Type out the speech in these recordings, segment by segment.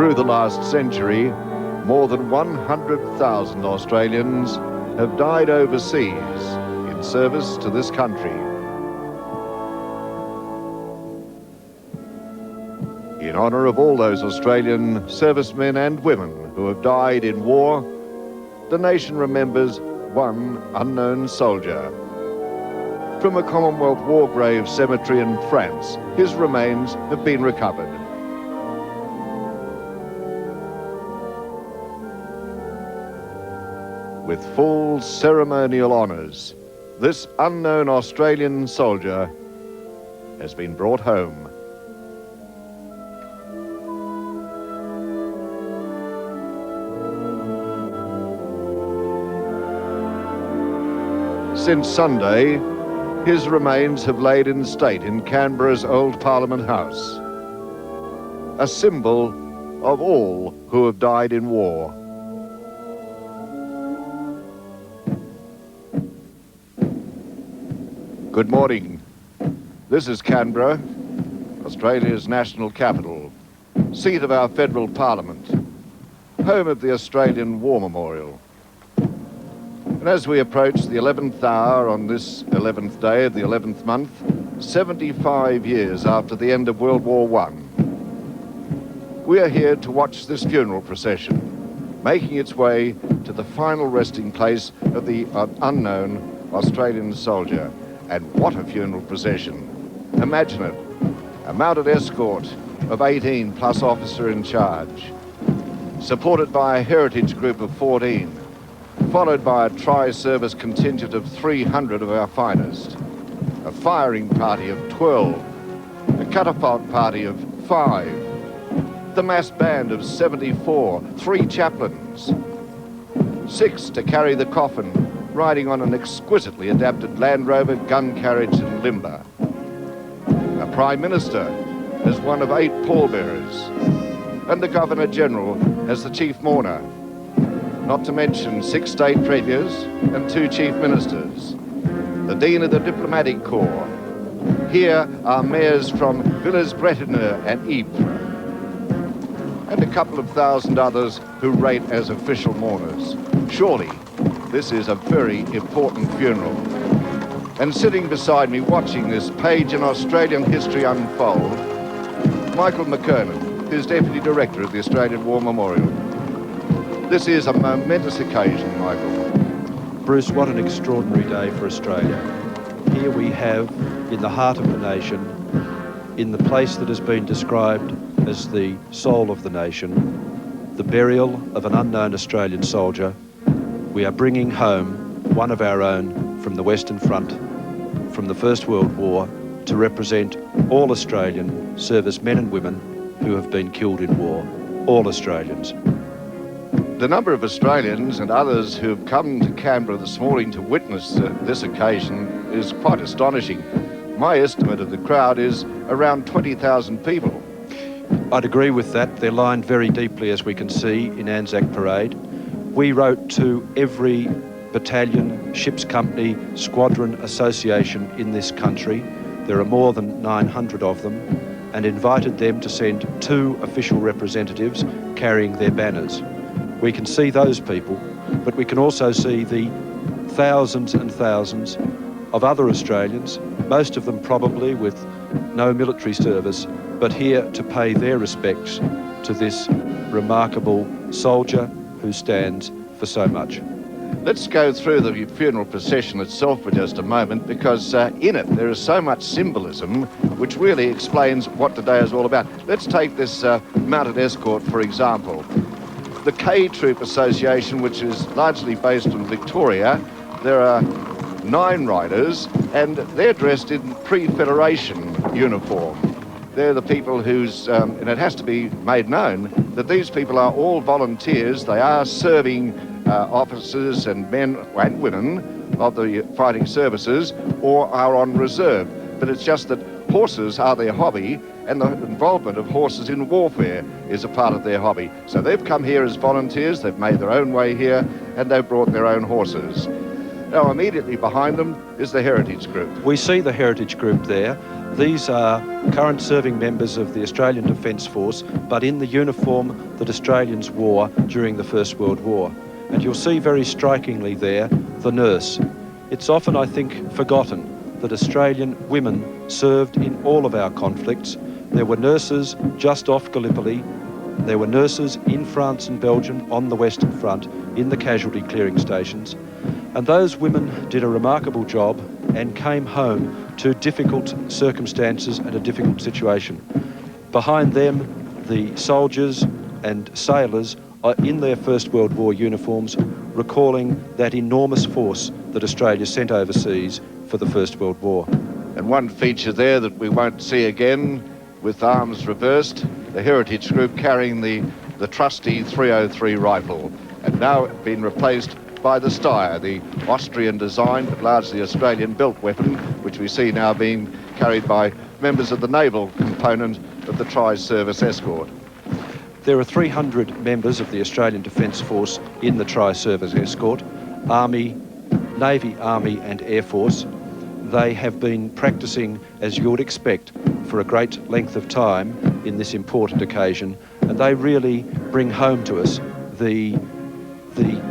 Through the last century, more than 100,000 Australians have died overseas in service to this country. In honour of all those Australian servicemen and women who have died in war, the nation remembers one unknown soldier. From a Commonwealth War Grave cemetery in France, his remains have been recovered. With full ceremonial honours, this unknown Australian soldier has been brought home. Since Sunday, his remains have laid in state in Canberra's old Parliament House, a symbol of all who have died in war. Good morning. This is Canberra, Australia's national capital, seat of our federal parliament, home of the Australian War Memorial. And as we approach the 11th hour on this 11th day of the 11th month, 75 years after the end of World War I, we are here to watch this funeral procession, making its way to the final resting place of the unknown Australian soldier. And what a funeral procession. Imagine it, a mounted escort of 18 plus officer in charge, supported by a heritage group of 14, followed by a tri-service contingent of 300 of our finest, a firing party of 12, a catapult party of 5, the mass band of 74, 3 chaplains, 6 to carry the coffin, riding on an exquisitely adapted Land Rover, gun carriage and limber. A Prime Minister as one of 8 pallbearers, and the Governor-General as the Chief Mourner, not to mention 6 State Premiers and 2 Chief Ministers, the Dean of the Diplomatic Corps. Here are mayors from Villers-Bretonneux and Ypres, and a couple of thousand others who rate as official mourners. Surely, this is a very important funeral. And sitting beside me watching this page in Australian history unfold, Michael McKernan, who's Deputy Director of the Australian War Memorial. This is a momentous occasion, Michael. Bruce, what an extraordinary day for Australia. Here we have, in the heart of the nation, in the place that has been described as the soul of the nation, the burial of an unknown Australian soldier. We are bringing home one of our own from the Western Front, from the First World War, to represent all Australian servicemen and women who have been killed in war. All Australians. The number of Australians and others who have come to Canberra this morning to witness this occasion is quite astonishing. My estimate of the crowd is around 20,000 people. I'd agree with that. They're lined very deeply, as we can see, in Anzac Parade. We wrote to every battalion, ship's company, squadron association in this country, there are more than 900 of them, and invited them to send 2 official representatives carrying their banners. We can see those people, but we can also see the thousands and thousands of other Australians, most of them probably with no military service, but here to pay their respects to this remarkable soldier who stands for so much. Let's go through the funeral procession itself for just a moment, because in it there is so much symbolism which really explains what today is all about. Let's take this mounted escort, for example. The K Troop Association, which is largely based in Victoria, there are 9 riders, and they're dressed in pre-Federation uniform. They're the people whose, and it has to be made known, that these people are all volunteers. They are serving officers and men and women of the fighting services, or are on reserve. But it's just that horses are their hobby, and the involvement of horses in warfare is a part of their hobby. So they've come here as volunteers, they've made their own way here, and they've brought their own horses. Now, immediately behind them is the Heritage Group. We see the Heritage Group there. These are current serving members of the Australian Defence Force, but in the uniform that Australians wore during the First World War. And you'll see very strikingly there the nurse. It's often, I think, forgotten that Australian women served in all of our conflicts. There were nurses just off Gallipoli. There were nurses in France and Belgium on the Western Front in the casualty clearing stations. And those women did a remarkable job and came home to difficult circumstances and a difficult situation. Behind them, the soldiers and sailors are in their First World War uniforms, recalling that enormous force that Australia sent overseas for the First World War. And one feature there that we won't see again, with arms reversed, the Heritage Group carrying the trusty 303 rifle, and now been replaced by the Steyr, the Austrian designed but largely Australian built weapon, which we see now being carried by members of the naval component of the Tri-Service Escort. There are 300 members of the Australian Defence Force in the Tri-Service Escort, Army, Navy, Army and Air Force. They have been practising, as you would expect, for a great length of time in this important occasion, and they really bring home to us the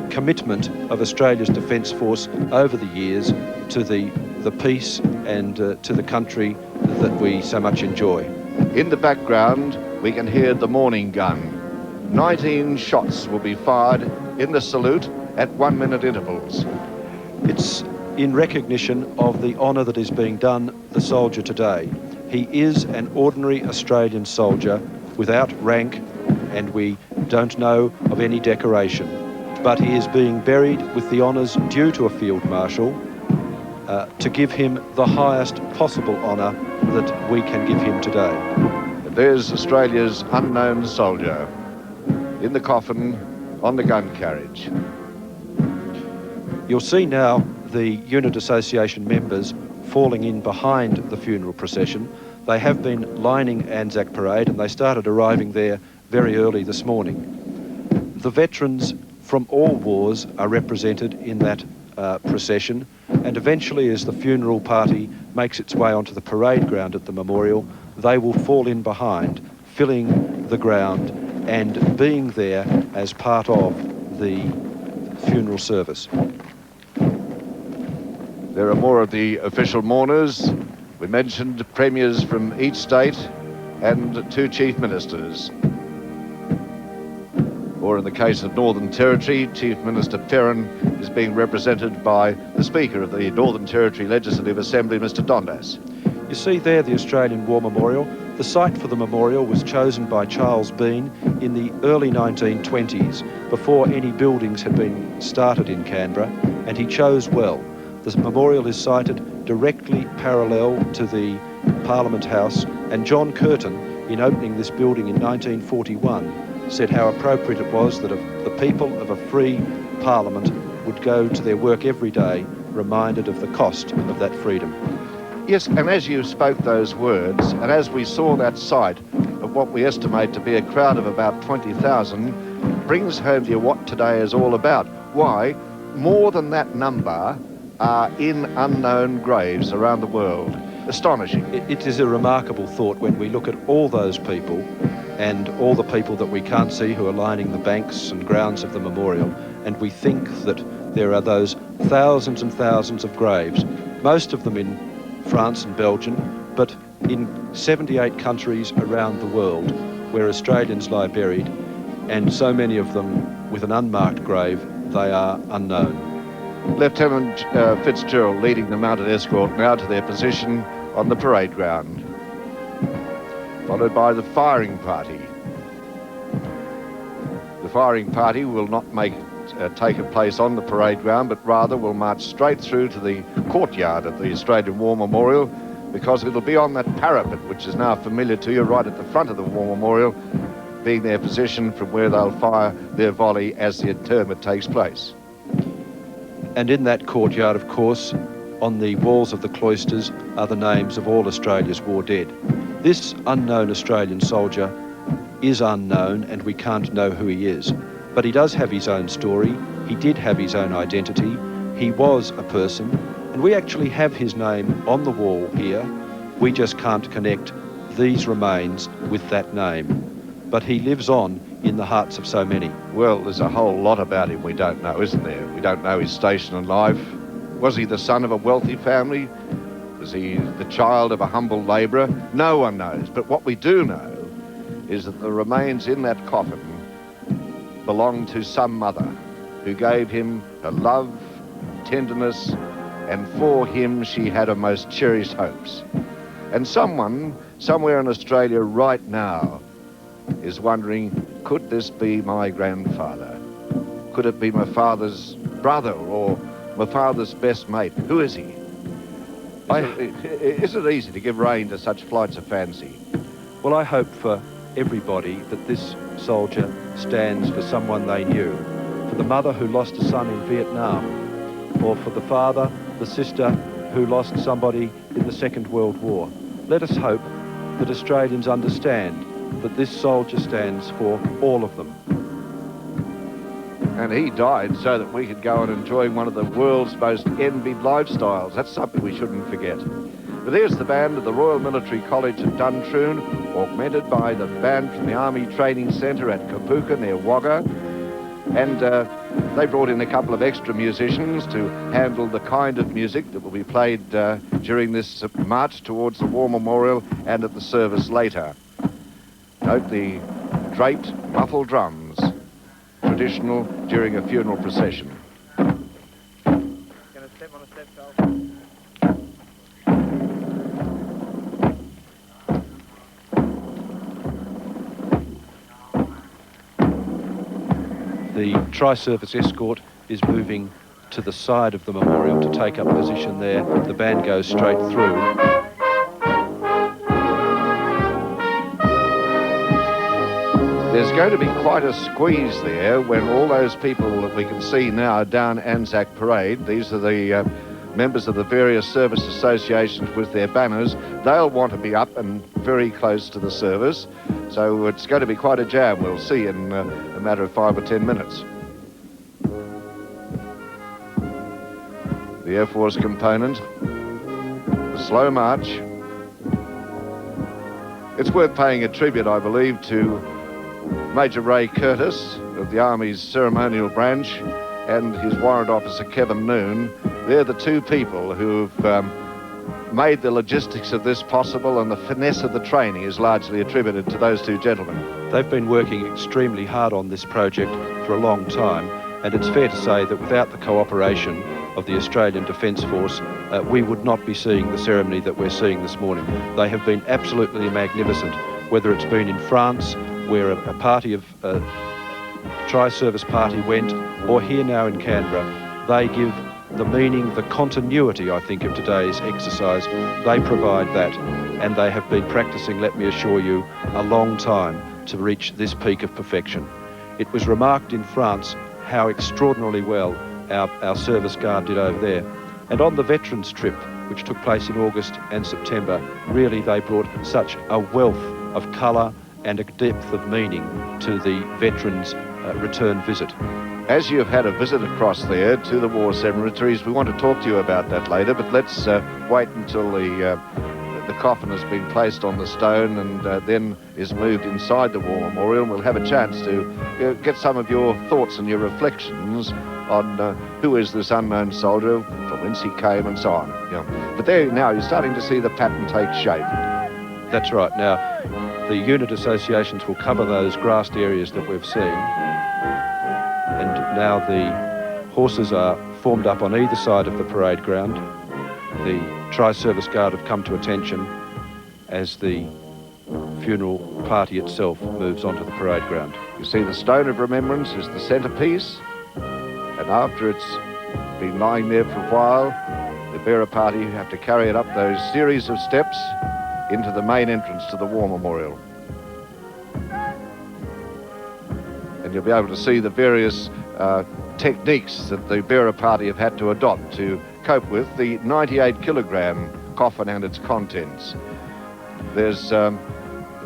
commitment of Australia's Defence Force over the years to the peace and to the country that we so much enjoy. In the background, we can hear the morning gun. 19 shots will be fired in the salute at 1 minute intervals. It's in recognition of the honour that is being done the soldier today. He is an ordinary Australian soldier without rank, and we don't know of any decoration. But he is being buried with the honours due to a Field Marshal to give him the highest possible honour that we can give him today. There's Australia's unknown soldier in the coffin on the gun carriage. You'll see now the Unit Association members falling in behind the funeral procession. They have been lining Anzac Parade, and they started arriving there very early this morning. The veterans from all wars are represented in that procession, and eventually, as the funeral party makes its way onto the parade ground at the memorial, they will fall in behind, filling the ground and being there as part of the funeral service. There are more of the official mourners. We mentioned premiers from each state and 2 chief ministers. Or in the case of Northern Territory, Chief Minister Perrin is being represented by the Speaker of the Northern Territory Legislative Assembly, Mr. Dundas. You see there the Australian War Memorial. The site for the memorial was chosen by Charles Bean in the early 1920s, before any buildings had been started in Canberra, and he chose well. The memorial is sited directly parallel to the Parliament House, and John Curtin, in opening this building in 1941, said how appropriate it was that the people of a free Parliament would go to their work every day, reminded of the cost of that freedom. Yes, and as you spoke those words, and as we saw that sight of what we estimate to be a crowd of about 20,000, brings home to you what today is all about. Why? More than that number are in unknown graves around the world. Astonishing. It is a remarkable thought when we look at all those people and all the people that we can't see who are lining the banks and grounds of the memorial, and we think that there are those thousands and thousands of graves, most of them in France and Belgium, but in 78 countries around the world where Australians lie buried, and so many of them with an unmarked grave, they are unknown. Lieutenant Fitzgerald leading the mounted escort now to their position on the parade ground, followed by the firing party. The firing party will not take a place on the parade ground, but rather will march straight through to the courtyard of the Australian War Memorial, because it'll be on that parapet, which is now familiar to you, right at the front of the War Memorial, being their position from where they'll fire their volley as the interment takes place. And in that courtyard, of course, on the walls of the cloisters are the names of all Australia's war dead. This unknown Australian soldier is unknown, and we can't know who he is. But he does have his own story. He did have his own identity. he was a person, and we actually have his name on the wall here. We just can't connect these remains with that name. But he lives on in the hearts of so many. Well, there's a whole lot about him we don't know, isn't there? We don't know his station in life. Was he the son of a wealthy family? Was he the child of a humble labourer? No one knows. But what we do know is that the remains in that coffin belonged to some mother who gave him her love, tenderness, and for him she had her most cherished hopes. And someone, somewhere in Australia right now, is wondering, could this be my grandfather? Could it be my father's brother or my father's best mate? Who is he? Is it easy to give rein to such flights of fancy? Well, I hope for everybody that this soldier stands for someone they knew, for the mother who lost a son in Vietnam, or for the father, the sister who lost somebody in the Second World War. Let us hope that Australians understand that this soldier stands for all of them. And he died so that we could go and enjoy one of the world's most envied lifestyles. That's something we shouldn't forget. But there's the band of the Royal Military College at Duntroon, augmented by the band from the Army Training Centre at Kapuka near Wagga. And they brought in a couple of extra musicians to handle the kind of music that will be played during this march towards the War Memorial and at the service later. Note the draped, muffled drums, traditional during a funeral procession. Gonna step on a step, Carl. The tri-service escort is moving to the side of the memorial to take up position there. The band goes straight through. There's going to be quite a squeeze there when all those people that we can see now down Anzac Parade, these are the members of the various service associations with their banners, they'll want to be up and very close to the service. So it's going to be quite a jam, we'll see in a matter of 5 or 10 minutes. The Air Force component, the slow march. It's worth paying a tribute, I believe, to Major Ray Curtis of the Army's ceremonial branch and his warrant officer Kevin Noon. They're the two people who've made the logistics of this possible, and the finesse of the training is largely attributed to those two gentlemen. They've been working extremely hard on this project for a long time, and it's fair to say that without the cooperation of the Australian Defence Force, we would not be seeing the ceremony that we're seeing this morning. They have been absolutely magnificent, whether it's been in France, where a party of tri-service party went, or here now in Canberra. They give the meaning, the continuity, I think, of today's exercise. They provide that, and they have been practicing, let me assure you, a long time to reach this peak of perfection. It was remarked in France how extraordinarily well our service guard did over there. And on the veterans trip, which took place in August and September, really they brought such a wealth of colour and a depth of meaning to the veterans' return visit. As you've had a visit across there to the war cemeteries, we want to talk to you about that later, but let's wait until the coffin has been placed on the stone and then is moved inside the war memorial, and we'll have a chance to get some of your thoughts and your reflections on who is this unknown soldier, from whence he came, and so on. Yeah. But there now, you're starting to see the pattern take shape. That's right. Now, the unit associations will cover those grassed areas that we've seen, and now the horses are formed up on either side of the parade ground. The tri-service guard have come to attention as the funeral party itself moves onto the parade ground. You see, the stone of remembrance is the centrepiece, and after it's been lying there for a while, the bearer party have to carry it up those series of steps into the main entrance to the war memorial. And you'll be able to see the various techniques that the bearer party have had to adopt to cope with the 98 kilogram coffin and its contents. There's the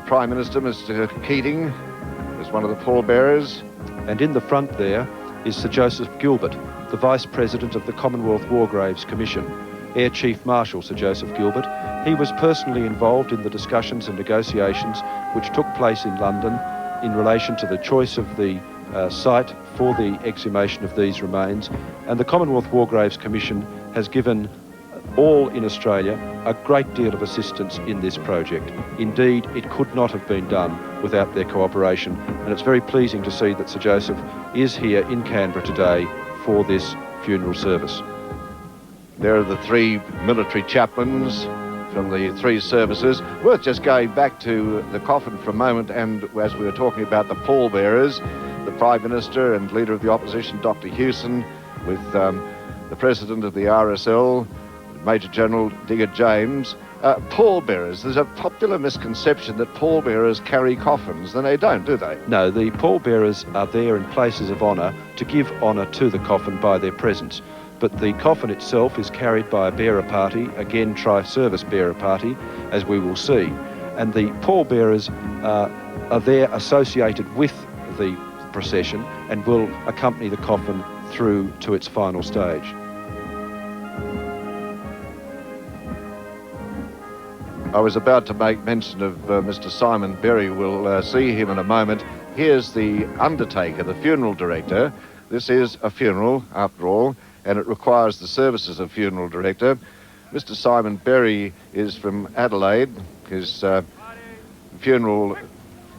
Prime Minister, Mr. Keating, is one of the pallbearers. And in the front there, is Sir Joseph Gilbert, the Vice President of the Commonwealth War Graves Commission, Air Chief Marshal Sir Joseph Gilbert. He was personally involved in the discussions and negotiations which took place in London in relation to the choice of the site for the exhumation of these remains, and the Commonwealth War Graves Commission has given all in Australia a great deal of assistance in this project. Indeed, it could not have been done without their cooperation, and it's very pleasing to see that Sir Joseph is here in Canberra today for this funeral service. There are the three military chaplains from the three services. Worth just going back to the coffin for a moment, and as we were talking about the pallbearers, the Prime Minister and Leader of the Opposition, Dr. Hewson, with the President of the RSL, Major General Digger James. Pallbearers, there's a popular misconception that pallbearers carry coffins, and they don't, do they? No, the pallbearers are there in places of honour to give honour to the coffin by their presence. But the coffin itself is carried by a bearer party, again tri-service bearer party, as we will see. And the pallbearers are there associated with the procession and will accompany the coffin through to its final stage. I was about to make mention of Mr. Simon Berry. We'll see him in a moment. Here's the undertaker, the funeral director. This is a funeral, after all, and it requires the services of funeral director. Mr. Simon Berry is from Adelaide. His funeral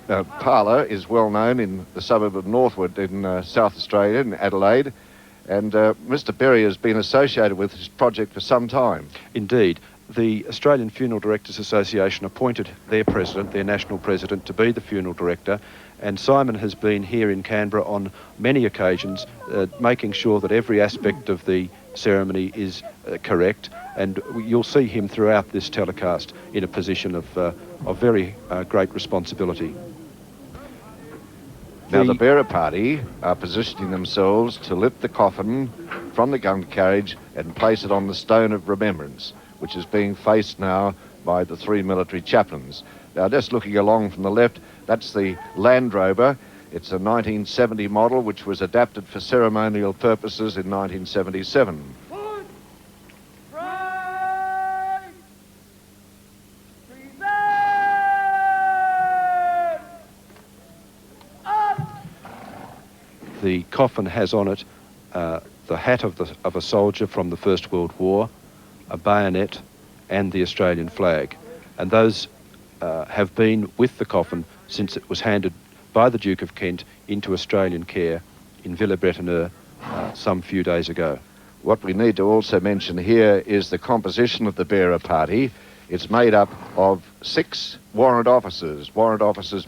parlour is well known in the suburb of Northwood in South Australia, in Adelaide. And Mr. Berry has been associated with this project for some time. Indeed. The Australian Funeral Directors Association appointed their president, their national president, to be the funeral director, and Simon has been here in Canberra on many occasions, making sure that every aspect of the ceremony is correct, and you'll see him throughout this telecast in a position of very great responsibility. Now the bearer party are positioning themselves to lift the coffin from the gun carriage and place it on the stone of remembrance, which is being faced now by the three military chaplains. Now, just looking along from the left, that's the Land Rover. It's a 1970 model which was adapted for ceremonial purposes in 1977. The coffin has on it the hat of a soldier from the First World War, a bayonet and the Australian flag, and those have been with the coffin since it was handed by the Duke of Kent into Australian care in Villa-Bretonneux some few days ago. What we need to also mention here is the composition of the bearer party. It's made up of 6 warrant officers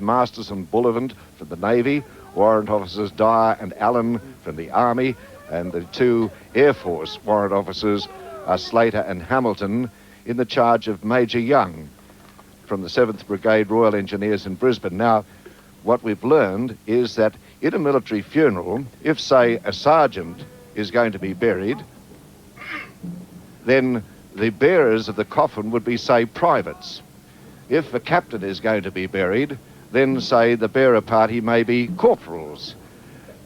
Masters and Bullivant from the Navy, warrant officers Dyer and Allen from the Army, and the 2 Air Force warrant officers are Slater and Hamilton, in the charge of Major Young from the 7th Brigade Royal Engineers in Brisbane. Now, what we've learned is that in a military funeral, if, say, a sergeant is going to be buried, then the bearers of the coffin would be, say, privates. If a captain is going to be buried, then, say, the bearer party may be corporals.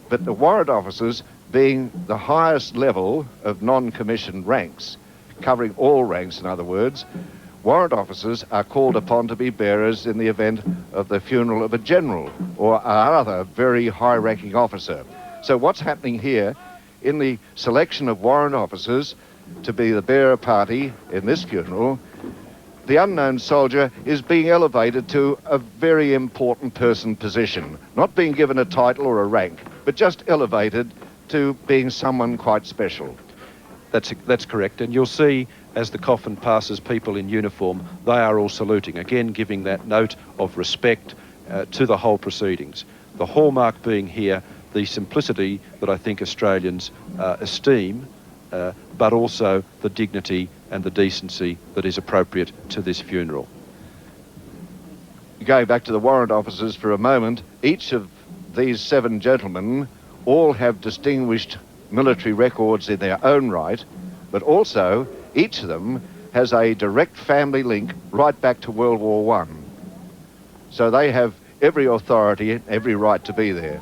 But the warrant officers, being the highest level of non-commissioned ranks, covering all ranks in other words, warrant officers are called upon to be bearers in the event of the funeral of a general or another very high-ranking officer. So what's happening here, in the selection of warrant officers to be the bearer party in this funeral, the unknown soldier is being elevated to a very important person position, not being given a title or a rank, but just elevated to being someone quite special. That's correct, and you'll see as the coffin passes people in uniform, they are all saluting, again giving that note of respect to the whole proceedings. The hallmark being here the simplicity that I think Australians esteem, but also the dignity and the decency that is appropriate to this funeral. Going back to the warrant officers for a moment, each of these 7 gentlemen all have distinguished military records in their own right, but also each of them has a direct family link right back to World War I. So they have every authority, every right to be there.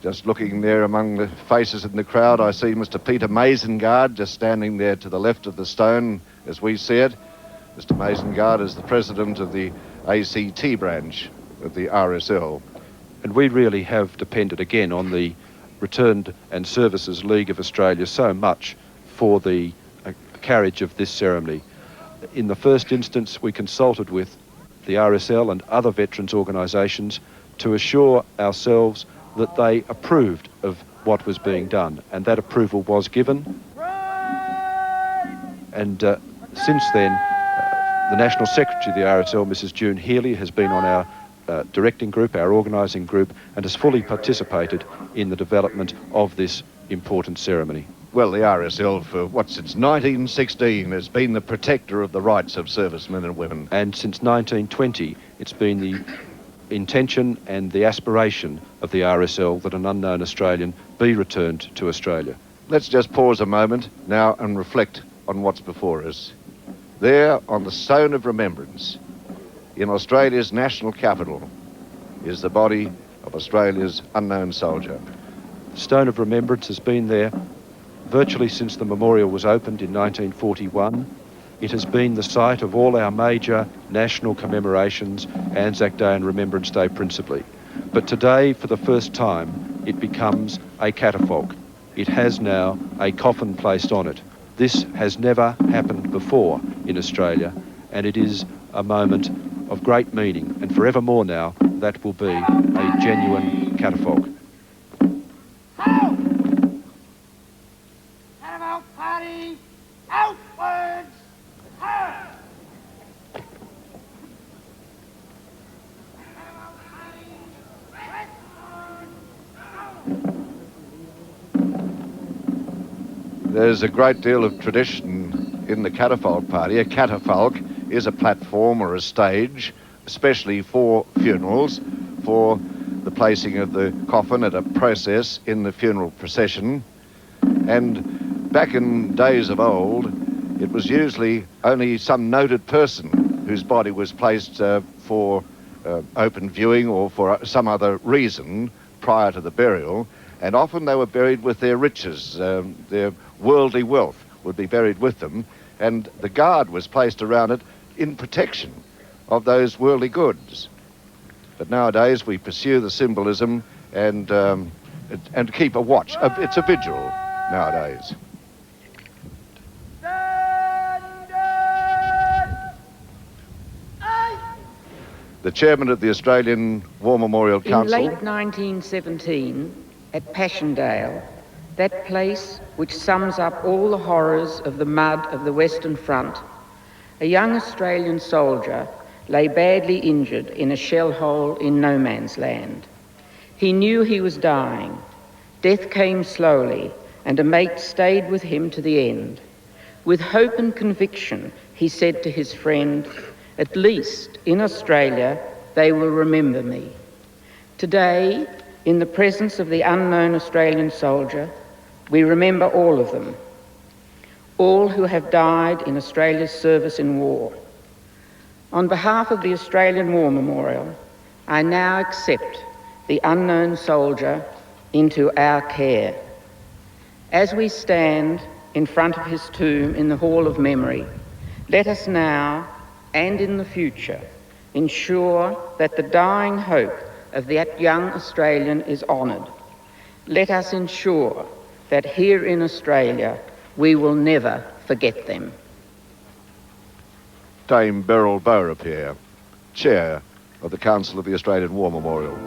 Just looking there among the faces in the crowd, I see Mr. Peter Mazengard just standing there to the left of the stone as we see it. Mr. Mazengard is the president of the ACT branch of the RSL. And we really have depended again on the Returned and Services League of Australia so much for the carriage of this ceremony. In the first instance, we consulted with the RSL and other veterans organisations to assure ourselves that they approved of what was being done, and that approval was given. And since then, the National Secretary of the RSL, Mrs. June Healy, has been on our directing group, our organising group, and has fully participated in the development of this important ceremony. Well, the RSL, since 1916, has been the protector of the rights of servicemen and women. And since 1920, it's been the intention and the aspiration of the RSL that an unknown Australian be returned to Australia. Let's just pause a moment now and reflect on what's before us. There, on the Stone of Remembrance, in Australia's national capital, is the body of Australia's unknown soldier. The Stone of Remembrance has been there virtually since the memorial was opened in 1941. It has been the site of all our major national commemorations, Anzac Day and Remembrance Day principally. But today, for the first time, it becomes a catafalque. It has now a coffin placed on it. This has never happened before in Australia, and it is a moment of great meaning, and forevermore now, that will be a genuine catafalque. Catafalque party, outwards! There's a great deal of tradition in the catafalque party. A catafalque is a platform or a stage, especially for funerals, for the placing of the coffin at a process in the funeral procession. And back in days of old, it was usually only some noted person whose body was placed for open viewing or for some other reason prior to the burial. And often they were buried with their riches, their worldly wealth would be buried with them, and the guard was placed around it in protection of those worldly goods. But nowadays we pursue the symbolism and keep a watch. It's a vigil nowadays. The chairman of the Australian War Memorial Council. In late 1917, at Passchendaele, that place which sums up all the horrors of the mud of the Western Front, a young Australian soldier lay badly injured in a shell hole in no man's land. He knew he was dying. Death came slowly, and a mate stayed with him to the end. With hope and conviction, he said to his friend, "At least in Australia, they will remember me." Today, in the presence of the unknown Australian soldier, we remember all of them, all who have died in Australia's service in war. On behalf of the Australian War Memorial, I now accept the unknown soldier into our care. As we stand in front of his tomb in the Hall of Memory, let us now and in the future ensure that the dying hope of that young Australian is honoured. Let us ensure that here in Australia we will never forget them. Dame Beryl Beaurepaire, Chair of the Council of the Australian War Memorial.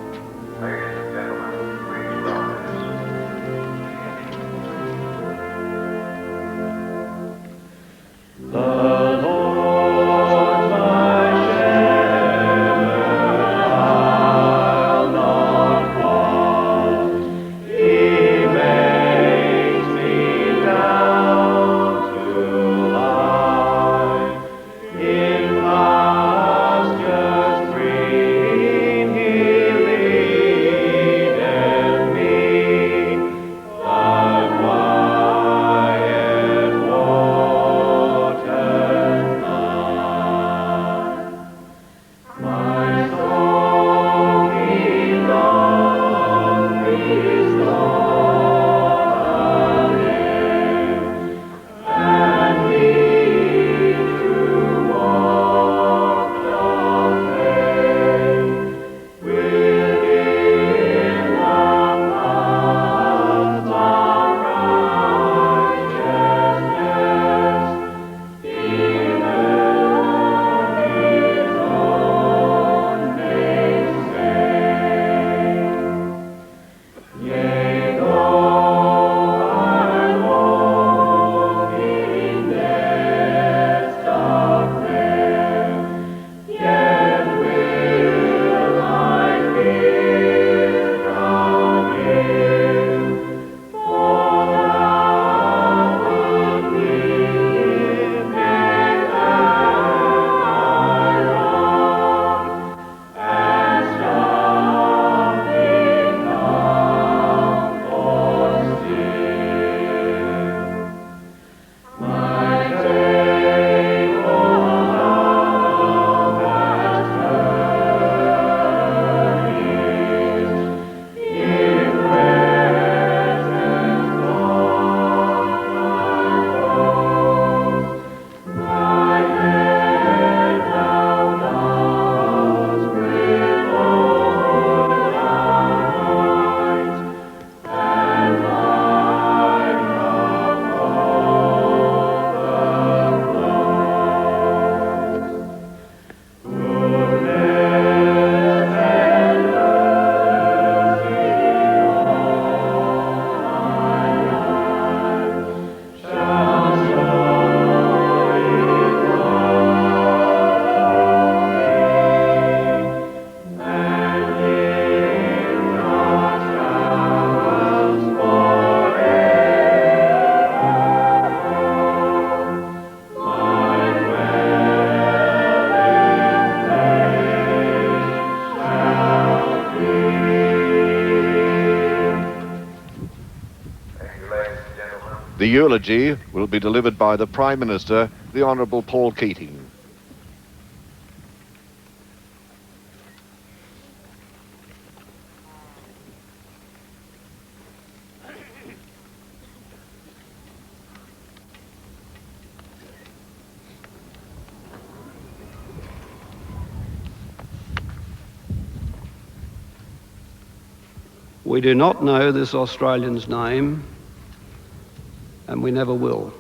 The eulogy will be delivered by the Prime Minister, the Honourable Paul Keating. We do not know this Australian's name, and we never will.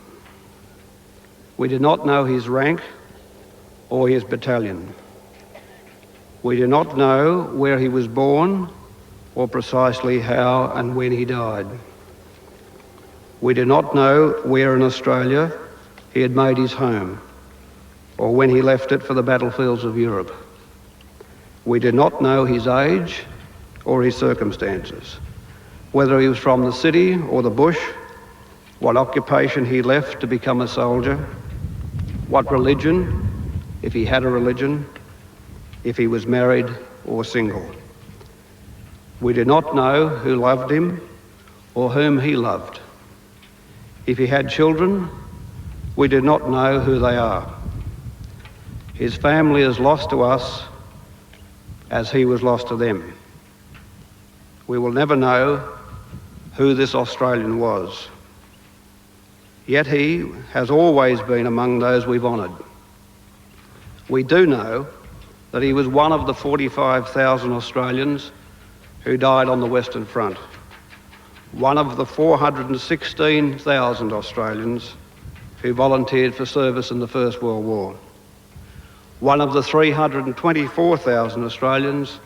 We do not know his rank or his battalion. We do not know where he was born or precisely how and when he died. We do not know where in Australia he had made his home or when he left it for the battlefields of Europe. We do not know his age or his circumstances, whether he was from the city or the bush, what occupation he left to become a soldier, what religion, if he had a religion, if he was married or single. We do not know who loved him or whom he loved. If he had children, we do not know who they are. His family is lost to us as he was lost to them. We will never know who this Australian was. Yet he has always been among those we've honoured. We do know that he was one of the 45,000 Australians who died on the Western Front, one of the 416,000 Australians who volunteered for service in the First World War, one of the 324,000 Australians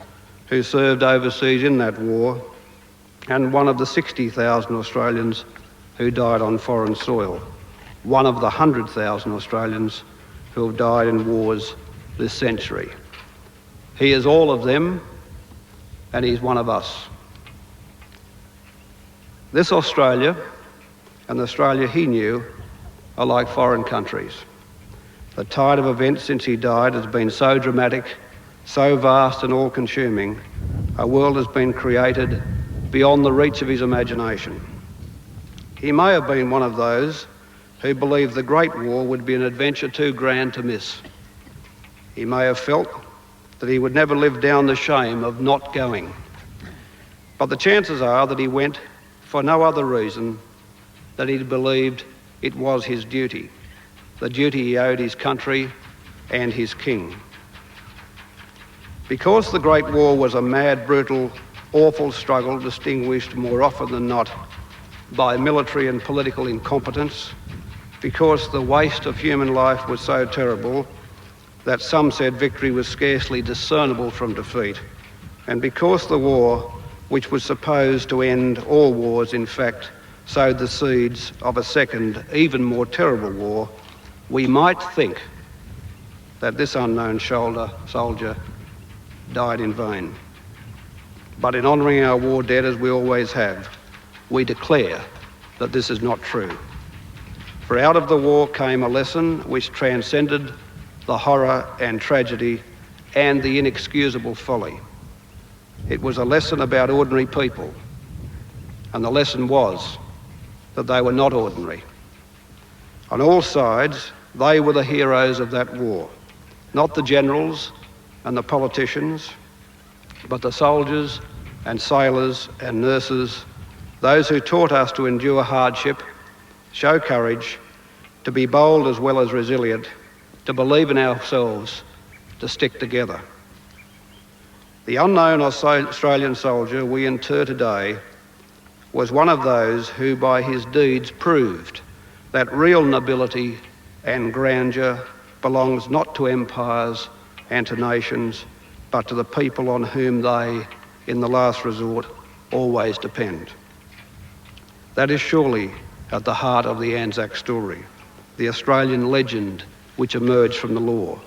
who served overseas in that war, and one of the 60,000 Australians who died on foreign soil, one of the 100,000 Australians who have died in wars this century. He is all of them, and he's one of us. This Australia and the Australia he knew are like foreign countries. The tide of events since he died has been so dramatic, so vast and all-consuming, a world has been created beyond the reach of his imagination. He may have been one of those who believed the Great War would be an adventure too grand to miss. He may have felt that he would never live down the shame of not going. But the chances are that he went for no other reason than he believed it was his duty, the duty he owed his country and his king. Because the Great War was a mad, brutal, awful struggle distinguished more often than not by military and political incompetence, because the waste of human life was so terrible that some said victory was scarcely discernible from defeat, and because the war, which was supposed to end all wars, in fact, sowed the seeds of a second, even more terrible war, we might think that this unknown soldier died in vain. But in honouring our war dead, as we always have, we declare that this is not true. For out of the war came a lesson which transcended the horror and tragedy and the inexcusable folly. It was a lesson about ordinary people, and the lesson was that they were not ordinary. On all sides, they were the heroes of that war, not the generals and the politicians, but the soldiers and sailors and nurses, those who taught us to endure hardship, show courage, to be bold as well as resilient, to believe in ourselves, to stick together. The unknown Australian soldier we inter today was one of those who by his deeds proved that real nobility and grandeur belongs not to empires and to nations, but to the people on whom they, in the last resort, always depend. That is surely at the heart of the Anzac story, the Australian legend which emerged from the law.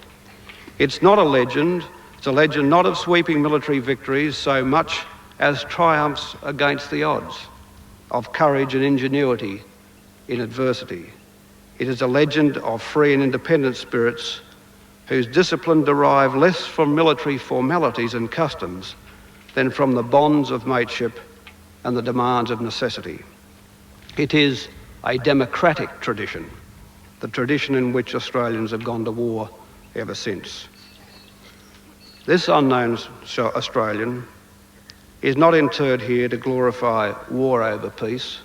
It's not a legend, it's a legend not of sweeping military victories so much as triumphs against the odds, of courage and ingenuity in adversity. It is a legend of free and independent spirits whose discipline derive less from military formalities and customs than from the bonds of mateship and the demands of necessity. It is a democratic tradition, the tradition in which Australians have gone to war ever since. This unknown Australian is not interred here to glorify war over peace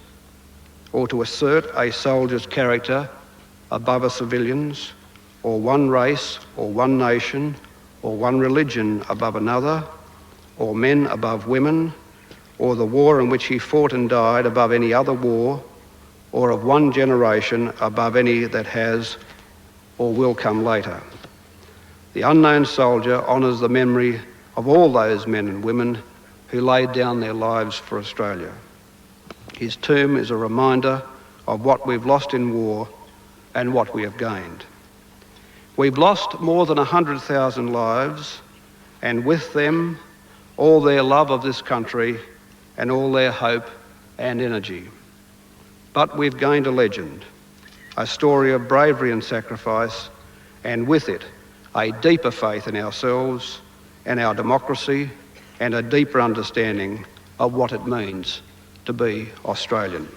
or to assert a soldier's character above a civilian's, or one race or one nation or one religion above another, or men above women, or the war in which he fought and died above any other war, or of one generation above any that has or will come later. The unknown soldier honours the memory of all those men and women who laid down their lives for Australia. His tomb is a reminder of what we've lost in war and what we have gained. We've lost more than 100,000 lives, and with them all their love of this country and all their hope and energy. But we've gained a legend, a story of bravery and sacrifice, and with it, a deeper faith in ourselves and our democracy, and a deeper understanding of what it means to be Australian.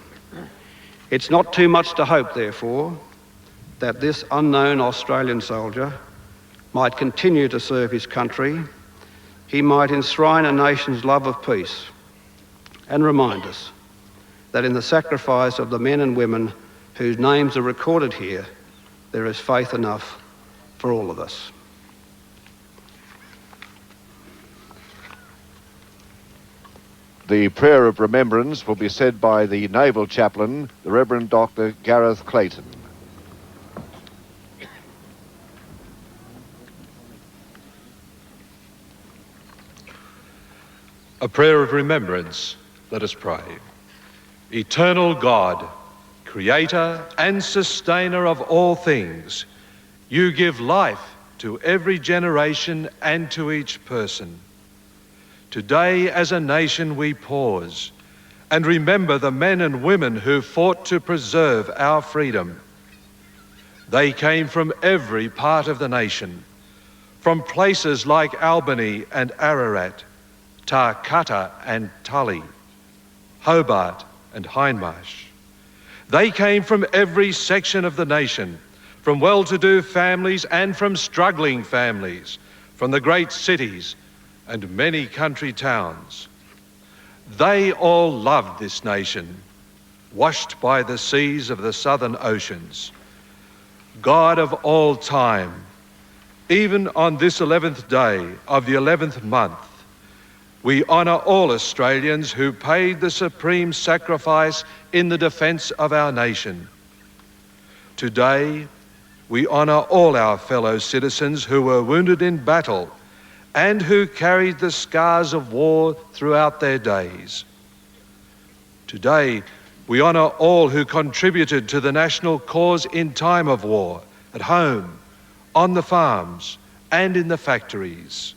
It's not too much to hope, therefore, that this unknown Australian soldier might continue to serve his country. He might enshrine a nation's love of peace and remind us that in the sacrifice of the men and women whose names are recorded here, there is faith enough for all of us. The prayer of remembrance will be said by the Naval Chaplain, the Reverend Dr. Gareth Clayton. A prayer of remembrance, let us pray. Eternal God, creator and sustainer of all things, you give life to every generation and to each person. Today, as a nation, we pause and remember the men and women who fought to preserve our freedom. They came from every part of the nation, from places like Albany and Ararat, Tarcutta and Tully, Hobart and Hindmarsh. They came from every section of the nation, from well-to-do families and from struggling families, from the great cities and many country towns. They all loved this nation, washed by the seas of the southern oceans. God of all time, even on this 11th day of the 11th month, we honour all Australians who paid the supreme sacrifice in the defence of our nation. Today, we honour all our fellow citizens who were wounded in battle and who carried the scars of war throughout their days. Today, we honour all who contributed to the national cause in time of war, at home, on the farms, and in the factories.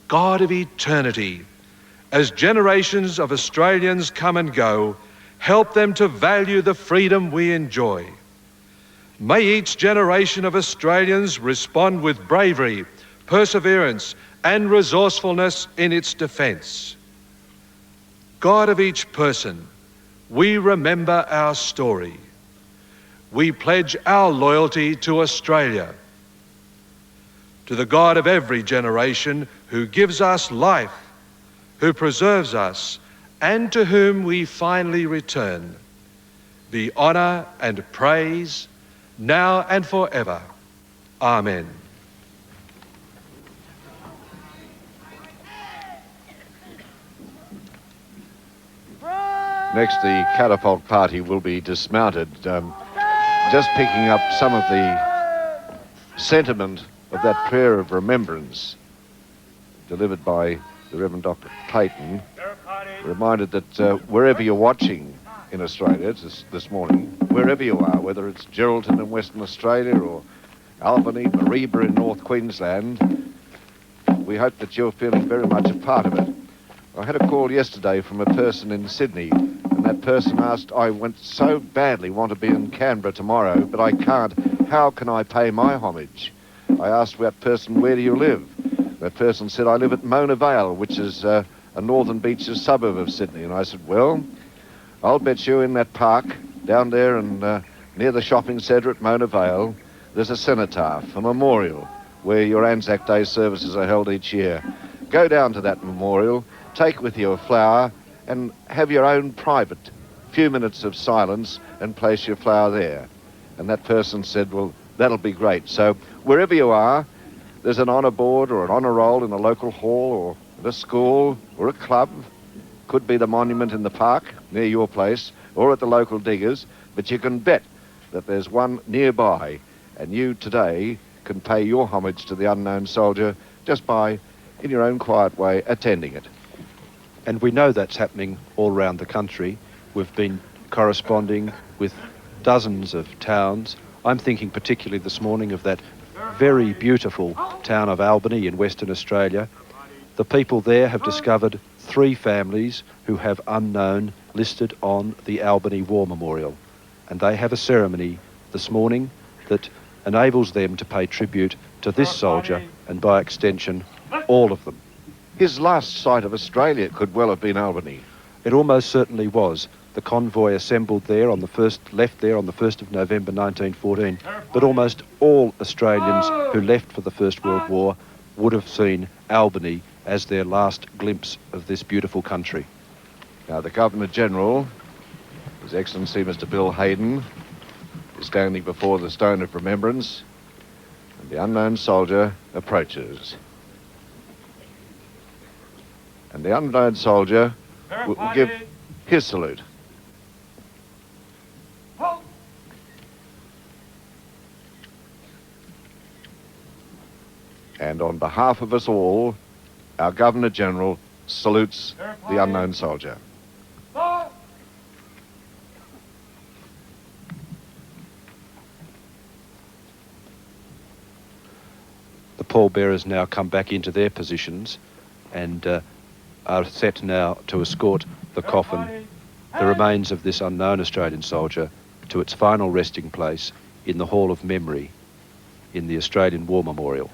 God of eternity, as generations of Australians come and go, help them to value the freedom we enjoy. May each generation of Australians respond with bravery, perseverance, and resourcefulness in its defence. God of each person, we remember our story. We pledge our loyalty to Australia. To the God of every generation who gives us life, who preserves us, and to whom we finally return, be honour and praise, now and forever. Amen. Next, the catapult party will be dismounted. Just picking up some of the sentiment of that prayer of remembrance delivered by the Reverend Dr. Clayton, reminded that wherever you're watching in Australia this morning, wherever you are, whether it's Geraldton in Western Australia or Albany, Mareeba in North Queensland, we hope that you're feeling very much a part of it. I had a call yesterday from a person in Sydney, and that person asked, I so badly want to be in Canberra tomorrow, but I can't. How can I pay my homage? I asked that person, where do you live? That person said, I live at Mona Vale, which is a Northern Beaches suburb of Sydney. And I said, well, I'll bet you in that park down there and near the shopping centre at Mona Vale, there's a cenotaph, a memorial, where your Anzac Day services are held each year. Go down to that memorial, take with you a flower, and have your own private few minutes of silence and place your flower there. And that person said, well, that'll be great. So wherever you are, there's an honour board or an honour roll in a local hall or at a school or a club. Could be the monument in the park near your place or at the local diggers, but you can bet that there's one nearby, and you today can pay your homage to the unknown soldier just by, in your own quiet way, attending it. And we know that's happening all around the country. We've been corresponding with dozens of towns. I'm thinking particularly this morning of that very beautiful town of Albany in Western Australia. The people there have discovered 3 families who have unknown listed on the Albany War Memorial. And they have a ceremony this morning that enables them to pay tribute to this soldier and, by extension, all of them. His last sight of Australia could well have been Albany. It almost certainly was. The convoy assembled there left there on the 1st of November 1914, but almost all Australians who left for the First World War would have seen Albany as their last glimpse of this beautiful country. Now the Governor-General, His Excellency Mr. Bill Hayden, is standing before the Stone of Remembrance, and the unknown soldier approaches. And the unknown soldier will give his salute. And on behalf of us all, our Governor-General salutes the unknown soldier. The pallbearers now come back into their positions and are set now to escort the coffin, the remains of this unknown Australian soldier, to its final resting place in the Hall of Memory in the Australian War Memorial.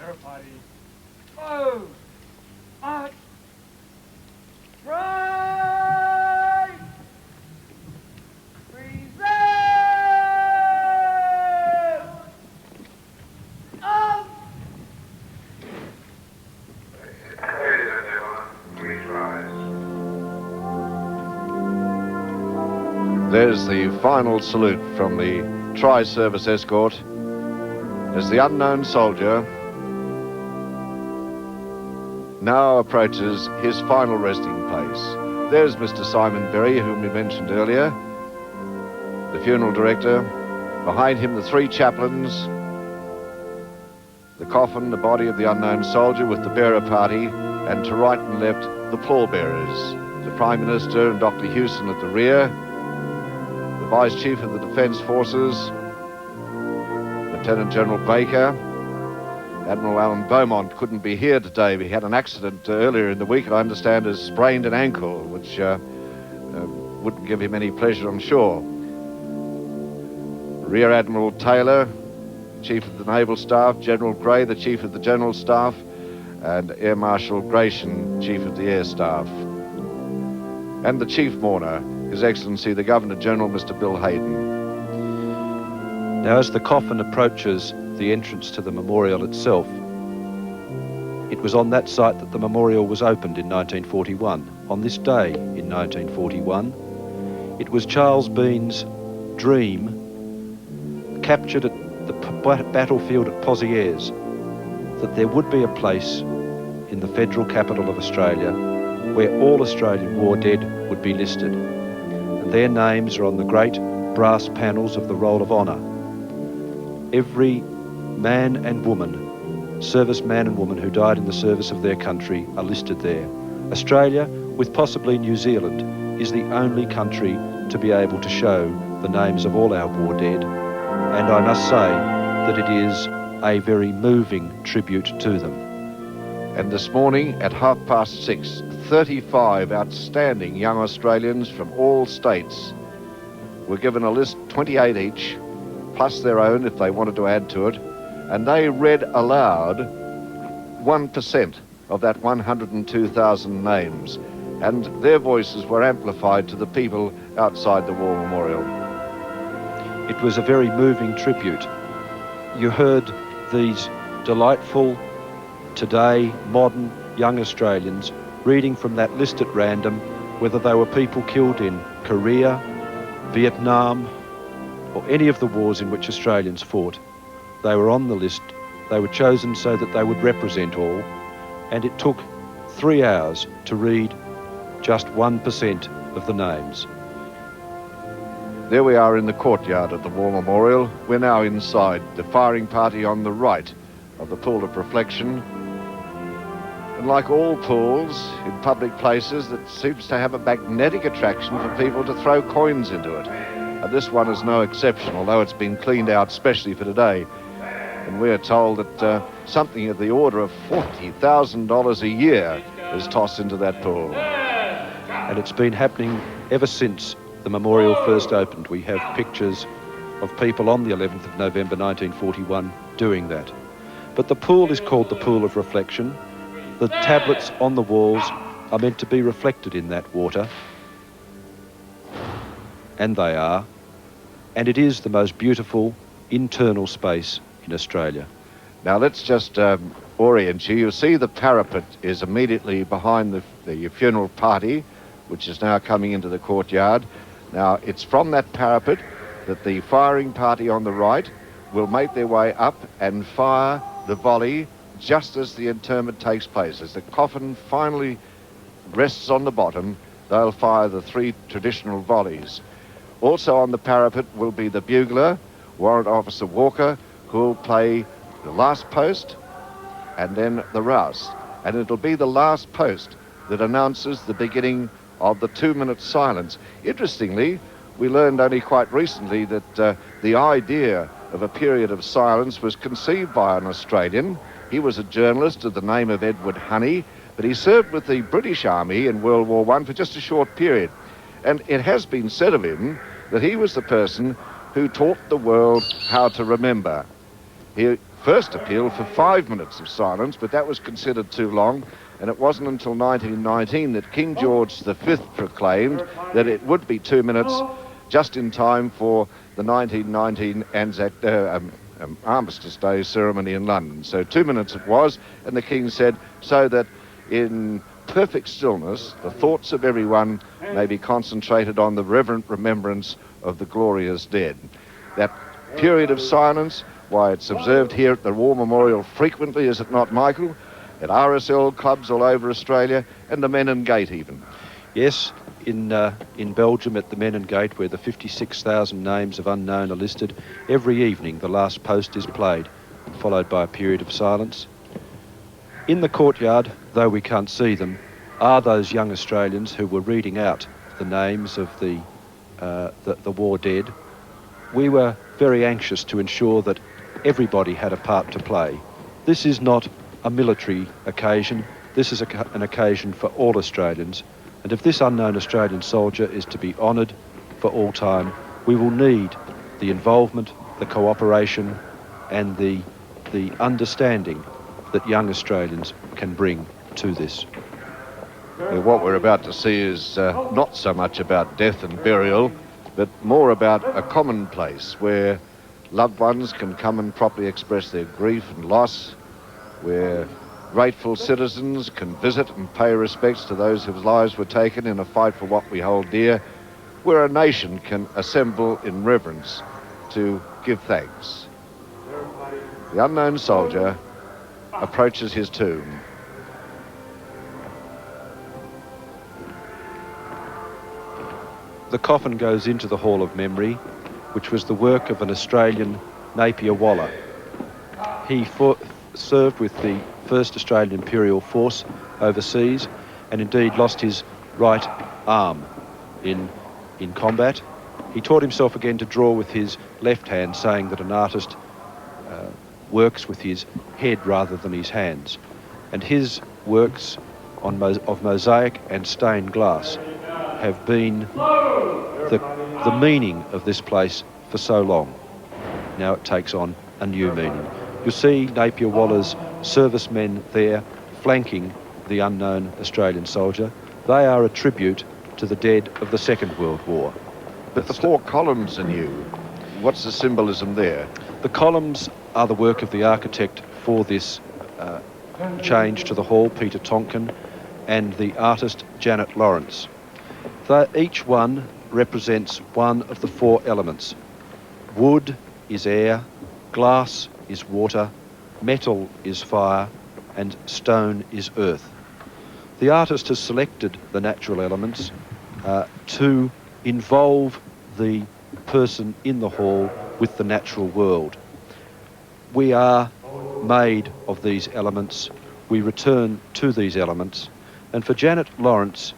There's the final salute from the tri-service escort as the unknown soldier now approaches his final resting place. There's Mr. Simon Berry, whom we mentioned earlier, the funeral director. Behind him, the 3 chaplains, the coffin, the body of the unknown soldier with the bearer party, and to right and left, the pallbearers, the Prime Minister and Dr. Hewson at the rear, the Vice Chief of the Defence Forces, Lieutenant General Baker. Admiral Alan Beaumont couldn't be here today. He had an accident earlier in the week, and I understand has sprained an ankle, which wouldn't give him any pleasure, I'm sure. Rear Admiral Taylor, Chief of the Naval Staff, General Grey, the Chief of the General Staff, and Air Marshal Gratian, Chief of the Air Staff. And the Chief Mourner, His Excellency the Governor-General, Mr. Bill Hayden. Now, as the coffin approaches the entrance to the memorial itself, it was on that site that the memorial was opened in 1941. On this day in 1941, it was Charles Bean's dream, captured at the battlefield at Pozieres, that there would be a place in the federal capital of Australia where all Australian war dead would be listed. And their names are on the great brass panels of the Roll of Honour. Every man and woman, serviceman and woman who died in the service of their country are listed there. Australia, with possibly New Zealand, is the only country to be able to show the names of all our war dead. And I must say that it is a very moving tribute to them. And this morning at 6:30, 35 outstanding young Australians from all states were given a list, 28 each, plus their own if they wanted to add to it, and they read aloud 1% of that 102,000 names, and their voices were amplified to the people outside the War Memorial. It was a very moving tribute. You heard these delightful, today, modern, young Australians reading from that list at random whether they were people killed in Korea, Vietnam, or any of the wars in which Australians fought. They were on the list. They were chosen so that they would represent all, and it took 3 hours to read just 1% of the names. There we are in the courtyard of the War Memorial. We're now inside the firing party on the right of the pool of reflection. And like all pools in public places, it seems to have a magnetic attraction for people to throw coins into it. And this one is no exception, although it's been cleaned out specially for today. And we're told that something of the order of $40,000 a year is tossed into that pool. And it's been happening ever since the memorial first opened. We have pictures of people on the 11th of November 1941 doing that. But the pool is called the Pool of Reflection. The tablets on the walls are meant to be reflected in that water, and they are, and it is the most beautiful internal space in Australia. Now let's just orient you. You see the parapet is immediately behind the funeral party, which is now coming into the courtyard. Now it's from that parapet that the firing party on the right will make their way up and fire the volley just as the interment takes place. As the coffin finally rests on the bottom, they'll fire the 3 traditional volleys. Also on the parapet will be the bugler, Warrant Officer Walker, who will play the last post and then the rouse. And it'll be the last post that announces the beginning of the 2-minute silence. Interestingly, we learned only quite recently that the idea of a period of silence was conceived by an Australian. He was a journalist of the name of Edward Honey, but he served with the British Army in World War I for just a short period. And it has been said of him that he was the person who taught the world how to remember. He first appealed for 5 minutes of silence, but that was considered too long, and it wasn't until 1919 that King George V proclaimed that it would be 2 minutes, just in time for the 1919 Anzac Armistice Day ceremony in London. So 2 minutes it was, and the King said, so that in perfect stillness the thoughts of everyone may be concentrated on the reverent remembrance of the glorious dead. That period of silence, why it's observed here at the War Memorial frequently, is it not, Michael? At RSL clubs all over Australia, and the Menin Gate even. Yes, in Belgium at the Menin Gate, where the 56,000 names of unknown are listed, every evening the last post is played, followed by a period of silence. In the courtyard, though we can't see them, are those young Australians who were reading out the names of the war dead. We were very anxious to ensure that everybody had a part to play. This is not a military occasion. This is an occasion for all Australians. And if this unknown Australian soldier is to be honoured for all time, we will need the involvement, the cooperation and the understanding that young Australians can bring to this. Well, what we're about to see is not so much about death and burial, but more about a common place where loved ones can come and properly express their grief and loss, where grateful citizens can visit and pay respects to those whose lives were taken in a fight for what we hold dear, where a nation can assemble in reverence to give thanks. The unknown soldier approaches his tomb. The coffin goes into the Hall of Memory, which was the work of an Australian Napier Waller. He served with the 1st Australian Imperial Force overseas and indeed lost his right arm in combat. He taught himself again to draw with his left hand, saying that an artist works with his head rather than his hands. And his works of mosaic and stained glass have been the meaning of this place for so long. Now it takes on a new meaning. You see Napier Waller's servicemen there flanking the unknown Australian soldier. They are a tribute to the dead of the Second World War. But the 4 columns are new. What's the symbolism there? The columns are the work of the architect for this change to the hall, Peter Tonkin, and the artist Janet Lawrence. Each one represents one of the four elements. Wood is air, glass is water, metal is fire, and stone is earth. The artist has selected the natural elements to involve the person in the hall with the natural world. We are made of these elements, we return to these elements, and for Janet Lawrence,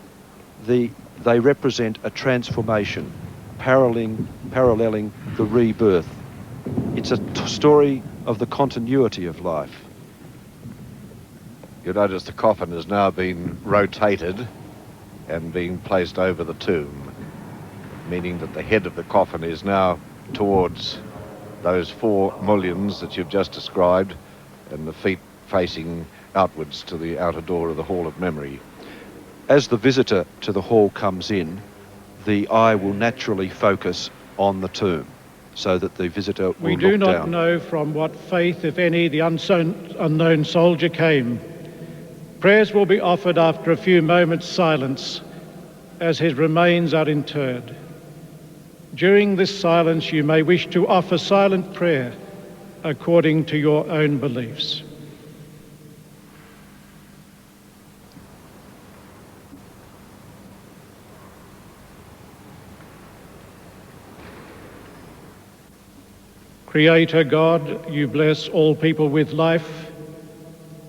they represent a transformation, paralleling the rebirth. It's a story of the continuity of life. You notice the coffin has now been rotated and being placed over the tomb, meaning that the head of the coffin is now towards those four mullions that you've just described, and the feet facing outwards to the outer door of the Hall of Memory. As the visitor to the hall comes in, the eye will naturally focus on the tomb, so that the visitor will look down. We do not know from what faith, if any, the unknown soldier came. Prayers will be offered after a few moments' silence as his remains are interred. During this silence, you may wish to offer silent prayer according to your own beliefs. Creator God, you bless all people with life.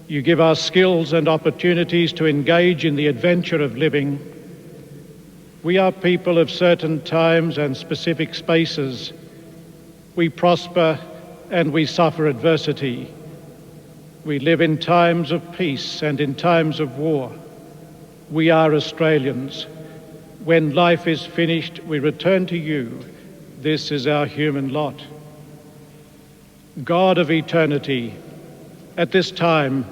You give us skills and opportunities to engage in the adventure of living. We are people of certain times and specific spaces. We prosper and we suffer adversity. We live in times of peace and in times of war. We are Australians. When life is finished, we return to you. This is our human lot. God of eternity, at this time,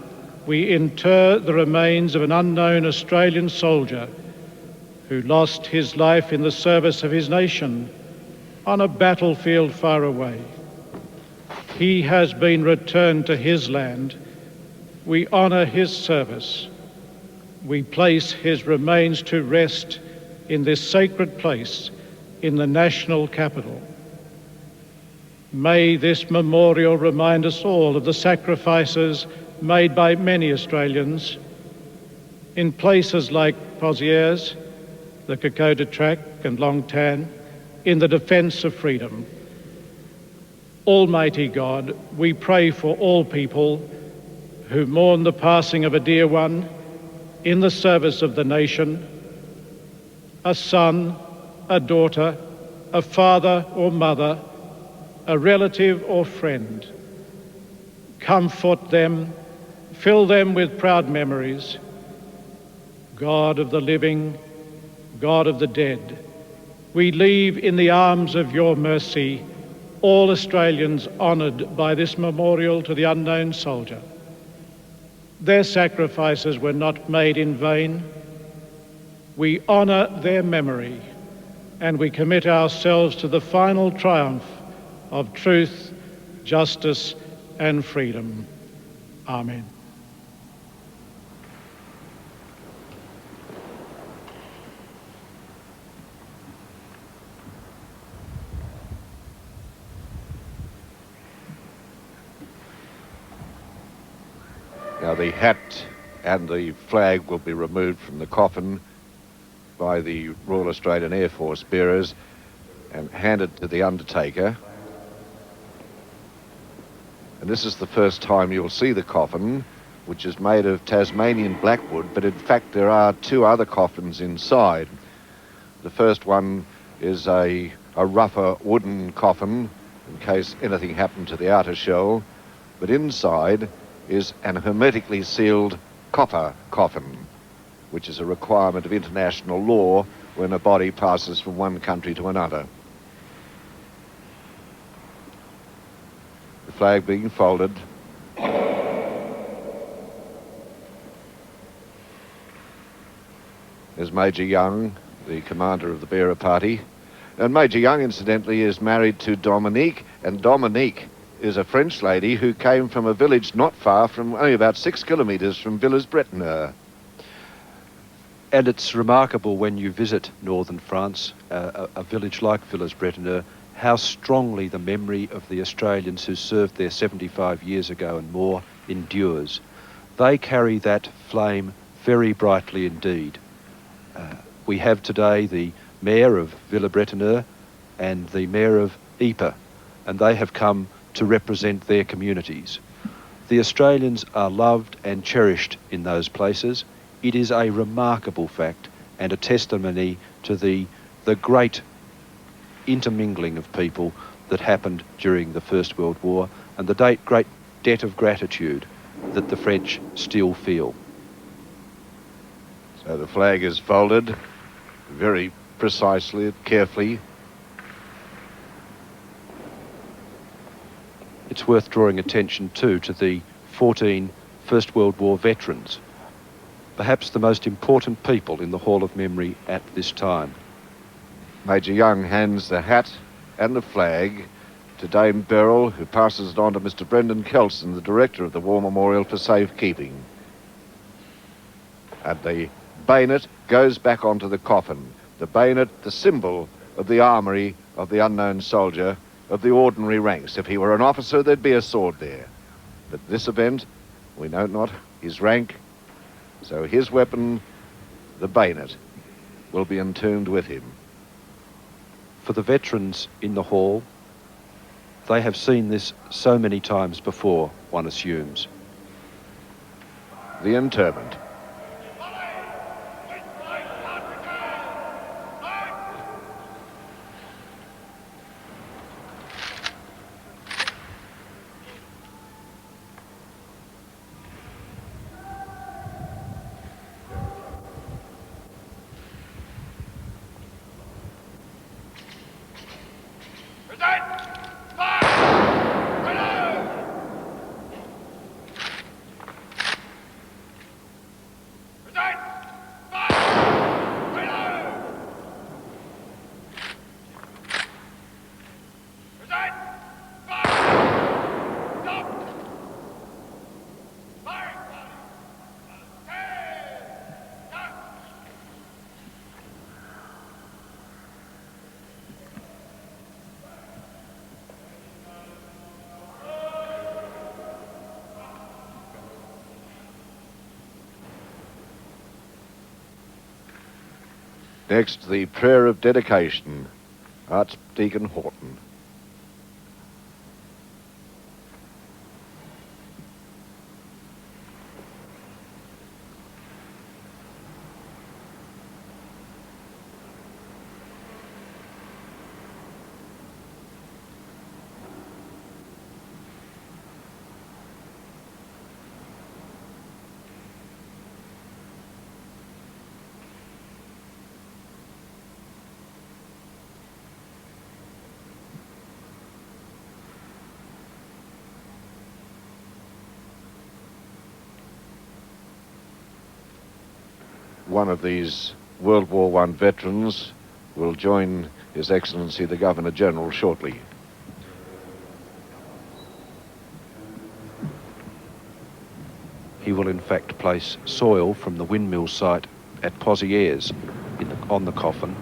we inter the remains of an unknown Australian soldier who lost his life in the service of his nation on a battlefield far away. He has been returned to his land. We honour his service. We place his remains to rest in this sacred place in the national capital. May this memorial remind us all of the sacrifices made by many Australians in places like Pozieres, the Kokoda Track and Long Tan, in the defence of freedom. Almighty God, we pray for all people who mourn the passing of a dear one in the service of the nation, a son, a daughter, a father or mother, a relative or friend. Comfort them, fill them with proud memories. God of the living, God of the dead, we leave in the arms of your mercy all Australians honoured by this memorial to the unknown soldier. Their sacrifices were not made in vain. We honour their memory and we commit ourselves to the final triumph of truth, justice and freedom. Amen. Now the hat and the flag will be removed from the coffin by the Royal Australian Air Force bearers and handed to the undertaker. And this is the first time you'll see the coffin, which is made of Tasmanian blackwood, but in fact there are two other coffins inside. The first one is a rougher wooden coffin in case anything happened to the outer shell, but inside is an hermetically sealed copper coffin, which is a requirement of international law when a body passes from one country to another. The flag being folded. There's Major Young, the commander of the bearer party, And Major Young, incidentally, is married to Dominique, and Dominique is a French lady who came from a village not far from, only about 6 kilometres from Villers-Bretonneux. And it's remarkable when you visit northern France, a village like Villers-Bretonneux, how strongly the memory of the Australians who served there 75 years ago and more endures. They carry that flame very brightly indeed. We have today the Mayor of Villers-Bretonneux and the Mayor of Ypres, and they have come to represent their communities. The Australians are loved and cherished in those places. It is a remarkable fact and a testimony to the great intermingling of people that happened during the First World War, and the great debt of gratitude that the French still feel. So the flag is folded very precisely, carefully. It's worth drawing attention too to the 14 First World War veterans, perhaps the most important people in the Hall of Memory at this time. Major Young hands the hat and the flag to Dame Beryl, who passes it on to Mr. Brendan Kelson, the director of the War Memorial, for safekeeping. And the bayonet goes back onto the coffin. The bayonet, the symbol of the armoury of the unknown soldier of the ordinary ranks. If he were an officer, there'd be a sword there. But this event, we know not his rank, so his weapon, the bayonet, will be entombed with him. For the veterans in the hall, they have seen this so many times before, one assumes. The interment. Next, the prayer of dedication, Archdeacon Horton. One of these World War I veterans will join His Excellency the Governor-General shortly. He will in fact place soil from the windmill site at Pozieres on the coffin,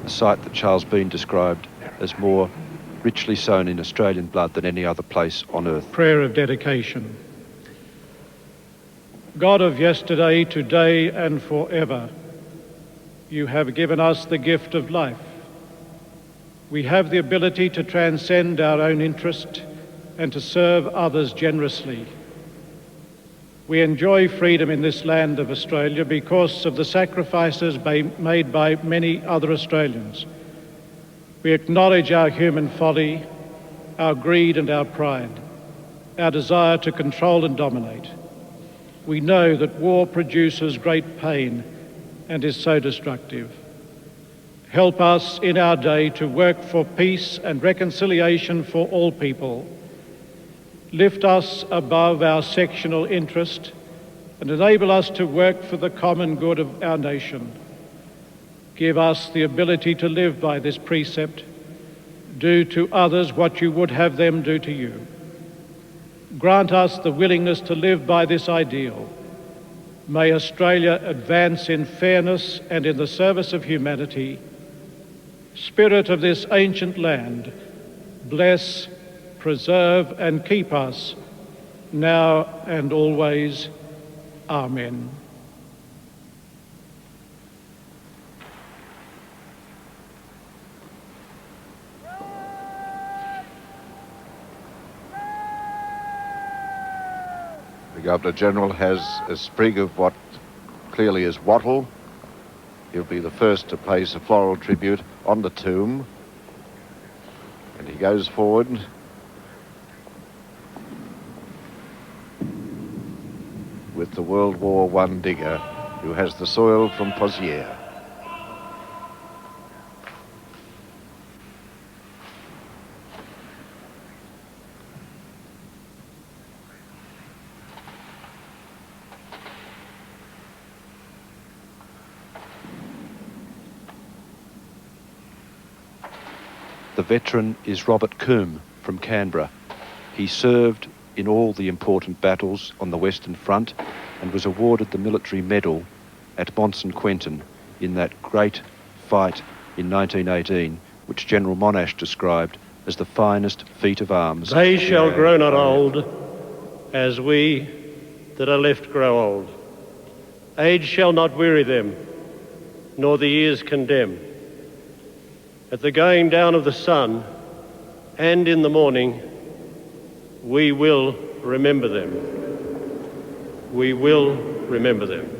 a site that Charles Bean described as more richly sown in Australian blood than any other place on earth. Prayer of dedication. God of yesterday, today and forever, you have given us the gift of life. We have the ability to transcend our own interest and to serve others generously. We enjoy freedom in this land of Australia because of the sacrifices made by many other Australians. We acknowledge our human folly, our greed and our pride, our desire to control and dominate. We know that war produces great pain and is so destructive. Help us in our day to work for peace and reconciliation for all people. Lift us above our sectional interest and enable us to work for the common good of our nation. Give us the ability to live by this precept. Do to others what you would have them do to you. Grant us the willingness to live by this ideal. May Australia advance in fairness and in the service of humanity. Spirit of this ancient land, bless, preserve and keep us now and always. Amen. The Governor-General has a sprig of what clearly is wattle. He'll be the first to place a floral tribute on the tomb. And he goes forward. With the World War I digger who has the soil from Pozières. The veteran is Robert Coombe from Canberra. He served in all the important battles on the Western Front and was awarded the Military Medal at Mont St Quentin in that great fight in 1918, which General Monash described as the finest feat of arms. They shall grow not old, as we that are left grow old. Age shall not weary them, nor the years condemn. At the going down of the sun, and in the morning, we will remember them. We will remember them.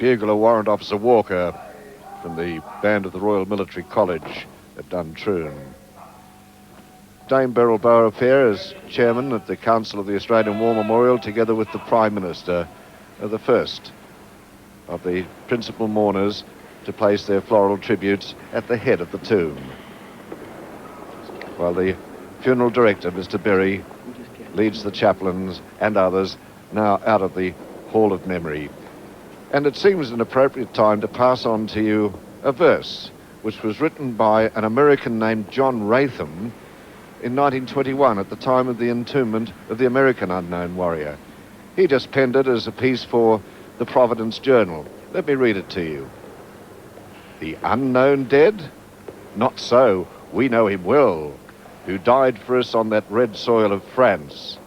Bugler Warrant Officer Walker from the band of the Royal Military College at Duntroon. Dame Beryl Beaurepaire is chairman of the Council of the Australian War Memorial, together with the Prime Minister, the first of the principal mourners to place their floral tributes at the head of the tomb, while the funeral director, Mr. Berry, leads the chaplains and others now out of the Hall of Memory. And it seems an appropriate time to pass on to you a verse which was written by an American named John Ratham in 1921 at the time of the entombment of the American unknown warrior. He just penned it as a piece for the Providence Journal. Let me read it to you. The unknown dead? Not so, we know him well, who died for us on that red soil of France,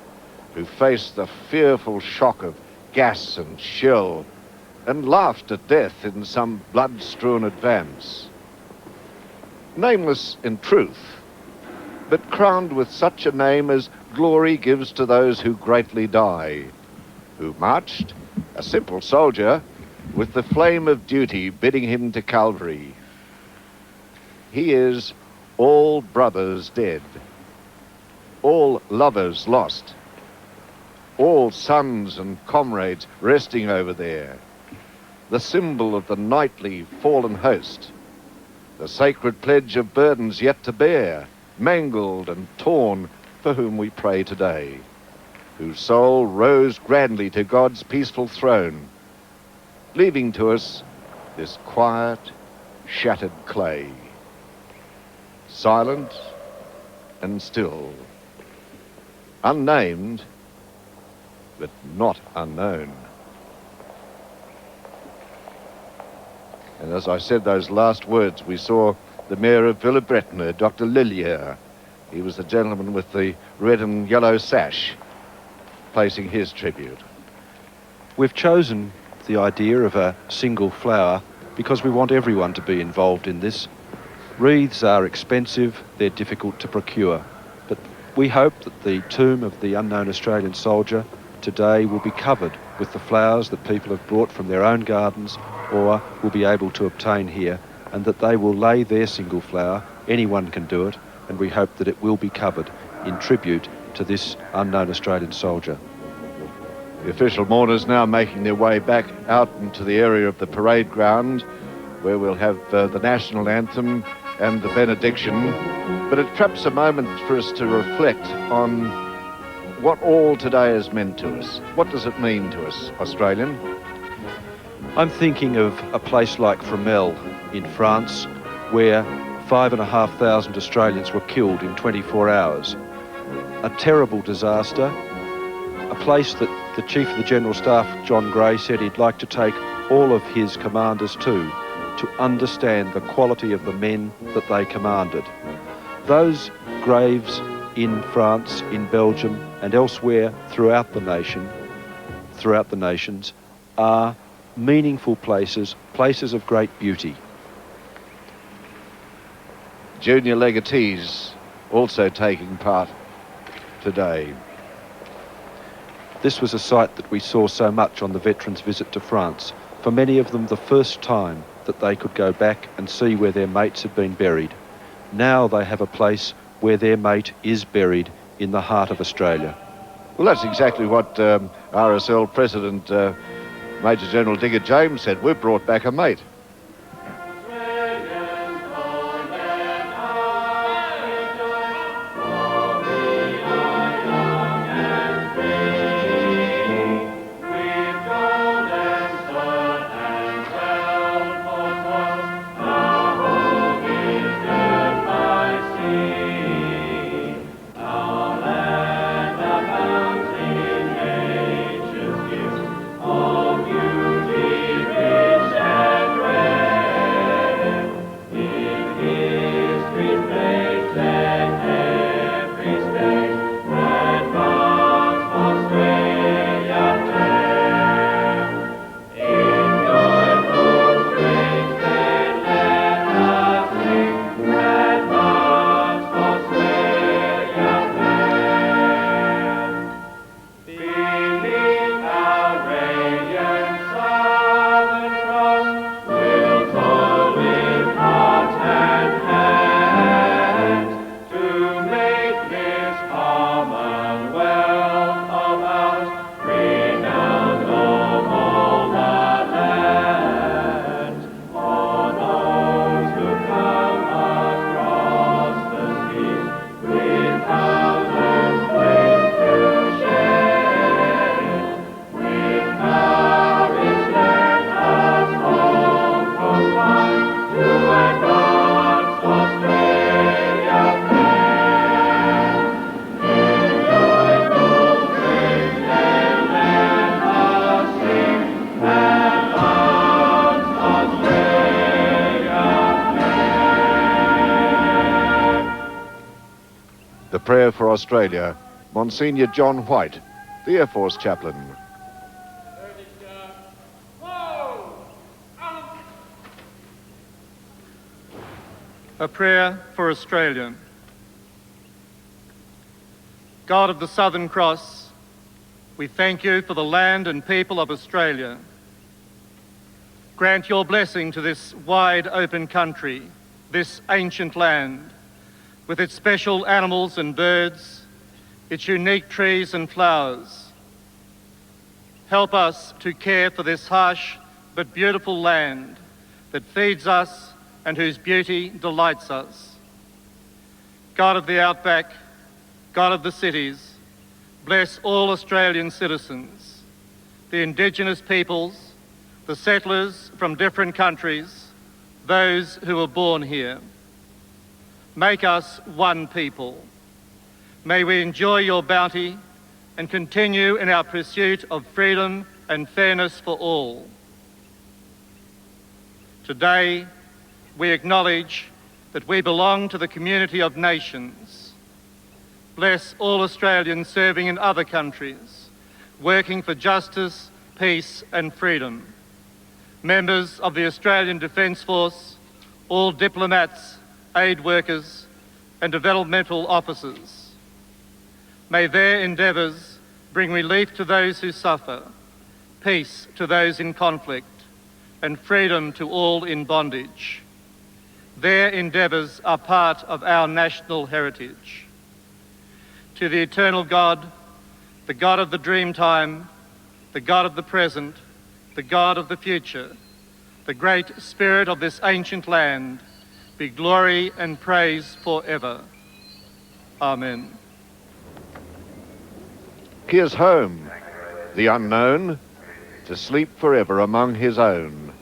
who faced the fearful shock of gas and shell, and laughed at death in some blood-strewn advance. Nameless in truth, but crowned with such a name as glory gives to those who greatly die, who marched, a simple soldier, with the flame of duty bidding him to Calvary. He is all brothers dead, all lovers lost, all sons and comrades resting over there, the symbol of the knightly fallen host, the sacred pledge of burdens yet to bear, mangled and torn, for whom we pray today, whose soul rose grandly to God's peaceful throne, leaving to us this quiet, shattered clay, silent and still, unnamed, but not unknown. And as I said those last words, we saw the Mayor of Villebreton, Dr. Lillier. He was the gentleman with the red and yellow sash, placing his tribute. We've chosen the idea of a single flower because we want everyone to be involved in this. Wreaths are expensive, they're difficult to procure, but we hope that the tomb of the unknown Australian soldier today will be covered with the flowers that people have brought from their own gardens or will be able to obtain here, and that they will lay their single flower. Anyone can do it, and we hope that it will be covered in tribute to this unknown Australian soldier. The official mourners now making their way back out into the area of the parade ground, where we'll have the national anthem and the benediction. But it's perhaps a moment for us to reflect on what all today has meant to us. What does it mean to us, Australian? I'm thinking of a place like Fromelles in France, where 5,500 Australians were killed in 24 hours. A terrible disaster, a place that the Chief of the General Staff, John Gray, said he'd like to take all of his commanders to understand the quality of the men that they commanded. Those graves in France, in Belgium, and elsewhere throughout the nations, are meaningful places, places of great beauty. Junior legatees also taking part today. This was a site that we saw so much on the veterans' visit to France. For many of them, the first time that they could go back and see where their mates had been buried. Now they have a place where their mate is buried in the heart of Australia. Well, that's exactly what RSL President Major General Digger James said. We've brought back a mate. Australia, Monsignor John White, the Air Force chaplain. A prayer for Australia. God of the Southern Cross, we thank you for the land and people of Australia. Grant your blessing to this wide open country, this ancient land, with its special animals and birds, its unique trees and flowers. Help us to care for this harsh but beautiful land that feeds us and whose beauty delights us. God of the outback, God of the cities, bless all Australian citizens, the Indigenous peoples, the settlers from different countries, those who were born here. Make us one people. May we enjoy your bounty and continue in our pursuit of freedom and fairness for all. Today, we acknowledge that we belong to the community of nations. Bless all Australians serving in other countries, working for justice, peace and freedom. Members of the Australian Defence Force, all diplomats, aid workers and developmental officers. May their endeavours bring relief to those who suffer, peace to those in conflict and freedom to all in bondage. Their endeavours are part of our national heritage. To the eternal God, the God of the dreamtime, the God of the present, the God of the future, the great Spirit of this ancient land, be glory and praise forever. Amen. Here's home, the unknown, to sleep forever among his own.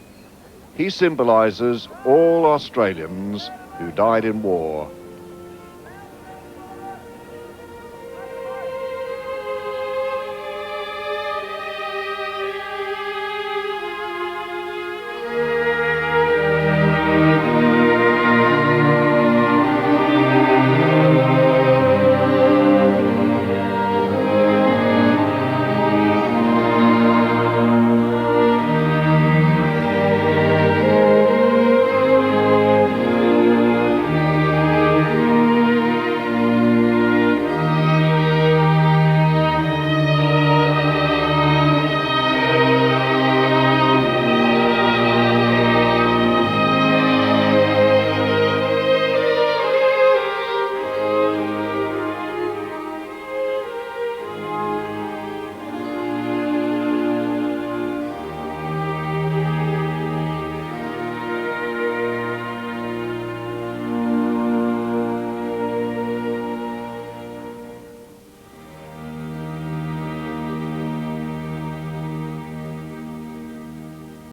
He symbolises all Australians who died in war.